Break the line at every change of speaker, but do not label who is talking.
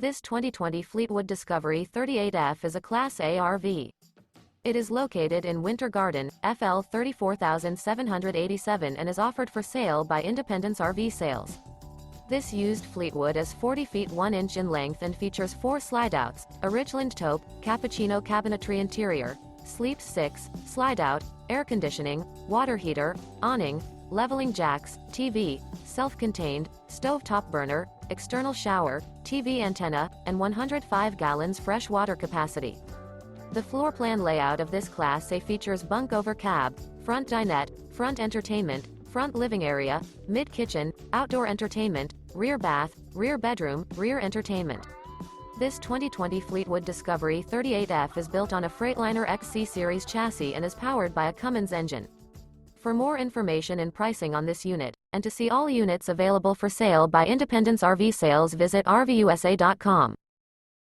This 2020 Fleetwood Discovery 38F is a Class A RV. It is located in Winter Garden, FL 34787 and is offered for sale by Independence RV Sales. This used Fleetwood is 40 feet 1 inch in length and features 4 slideouts, a Ridgeland Taupe, Cappuccino Cabinetry interior, Sleep 6, Slideout, air conditioning, water heater, awning, leveling jacks, TV, self-contained, stovetop burner, external shower, TV antenna, and 105 gallons fresh water capacity. The floor plan layout of this Class A features bunk over cab, front dinette, front entertainment, front living area, mid-kitchen, outdoor entertainment, rear bath, rear bedroom, rear entertainment. This 2020 Fleetwood Discovery 38F is built on a Freightliner XC-Series chassis and is powered by a Cummins engine. For more information and pricing on this unit, and to see all units available for sale by Independence RV Sales, visit RVUSA.com.